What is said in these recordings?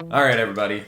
Alright everybody,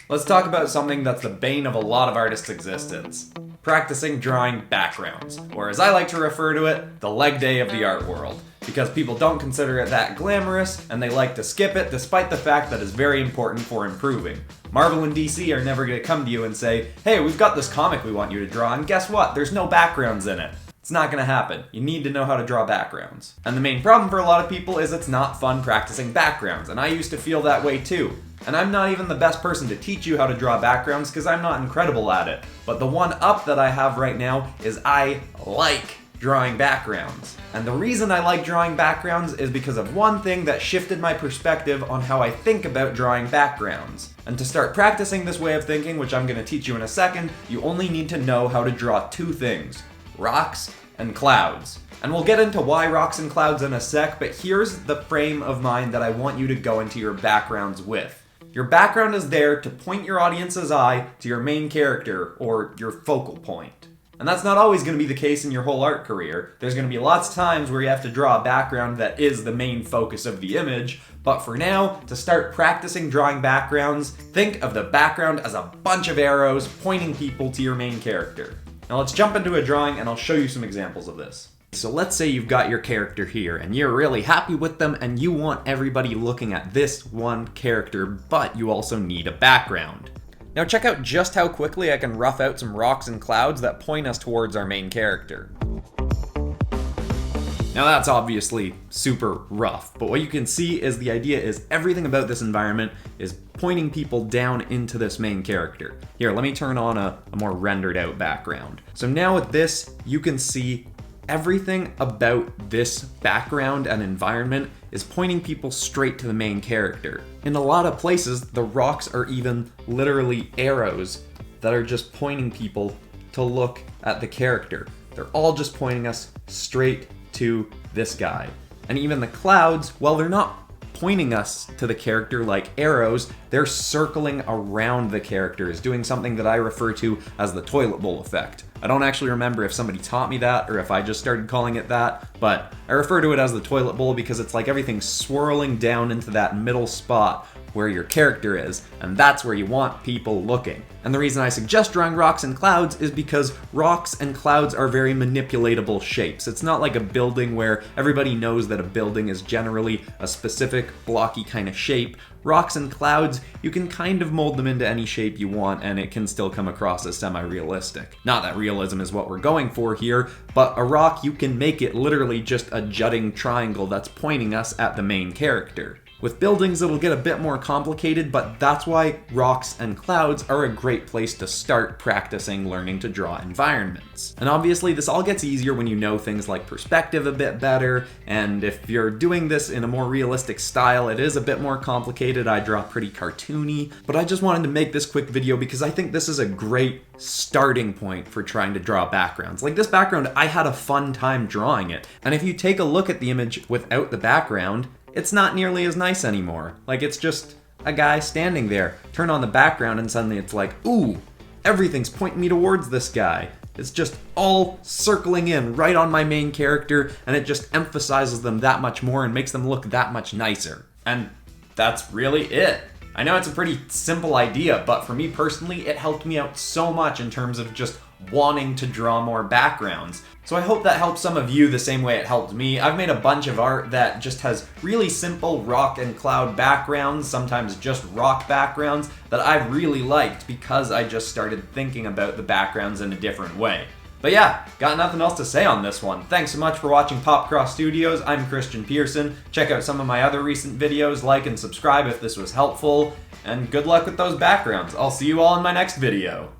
let's talk about something that's the bane of a lot of artists' existence. Practicing drawing backgrounds, or as I like to refer to it, the leg day of the art world. Because people don't consider it that glamorous, and they like to skip it despite the fact that it's very important for improving. Marvel and DC are never going to come to you and say, hey, we've got this comic we want you to draw, and guess what? There's no backgrounds in it. It's not going to happen. You need to know how to draw backgrounds. And the main problem for a lot of people is it's not fun practicing backgrounds, and I used to feel that way too. And I'm not even the best person to teach you how to draw backgrounds because I'm not incredible at it. But the one up that I have right now is I like drawing backgrounds. And the reason I like drawing backgrounds is because of one thing that shifted my perspective on how I think about drawing backgrounds. And to start practicing this way of thinking, which I'm going to teach you in a second, you only need to know how to draw two things: rocks and clouds. And we'll get into why rocks and clouds in a sec, but here's the frame of mind that I want you to go into your backgrounds with. Your background is there to point your audience's eye to your main character, or your focal point. And that's not always going to be the case in your whole art career. There's going to be lots of times where you have to draw a background that is the main focus of the image, but for now, to start practicing drawing backgrounds, think of the background as a bunch of arrows pointing people to your main character. Now let's jump into a drawing and I'll show you some examples of this. So let's say you've got your character here and you're really happy with them and you want everybody looking at this one character, but you also need a background. Now check out just how quickly I can rough out some rocks and clouds that point us towards our main character. Now that's obviously super rough, but what you can see is the idea is everything about this environment is pointing people down into this main character. Here, let me turn on a more rendered out background. So now with this, you can see everything about this background and environment is pointing people straight to the main character. In a lot of places, the rocks are even literally arrows that are just pointing people to look at the character. They're all just pointing us straight to this guy. And even the clouds, well, they're not pointing us to the character like arrows, they're circling around the characters, doing something that I refer to as the toilet bowl effect. I don't actually remember if somebody taught me that or if I just started calling it that, but I refer to it as the toilet bowl because it's like everything swirling down into that middle spot where your character is, and that's where you want people looking. And the reason I suggest drawing rocks and clouds is because rocks and clouds are very manipulatable shapes. It's not like a building where everybody knows that a building is generally a specific blocky kind of shape. Rocks and clouds, you can kind of mold them into any shape you want and it can still come across as semi-realistic. Not that realism is what we're going for here, but a rock, you can make it literally just a jutting triangle that's pointing us at the main character. With buildings, it'll get a bit more complicated, but that's why rocks and clouds are a great place to start practicing learning to draw environments. And obviously, this all gets easier when you know things like perspective a bit better, and if you're doing this in a more realistic style, it is a bit more complicated. I draw pretty cartoony, but I just wanted to make this quick video because I think this is a great starting point for trying to draw backgrounds. Like this background, I had a fun time drawing it, and if you take a look at the image without the background, it's not nearly as nice anymore. Like it's just a guy standing there. Turn on the background and suddenly it's like, ooh, everything's pointing me towards this guy. It's just all circling in right on my main character and it just emphasizes them that much more and makes them look that much nicer. And that's really it. I know it's a pretty simple idea, but for me personally, it helped me out so much in terms of just wanting to draw more backgrounds. So I hope that helps some of you the same way it helped me. I've made a bunch of art that just has really simple rock and cloud backgrounds, sometimes just rock backgrounds, that I've really liked because I just started thinking about the backgrounds in a different way. But yeah, got nothing else to say on this one. Thanks so much for watching Popcross Studios. I'm Christian Pearson. Check out some of my other recent videos, like and subscribe if this was helpful, and good luck with those backgrounds. I'll see you all in my next video.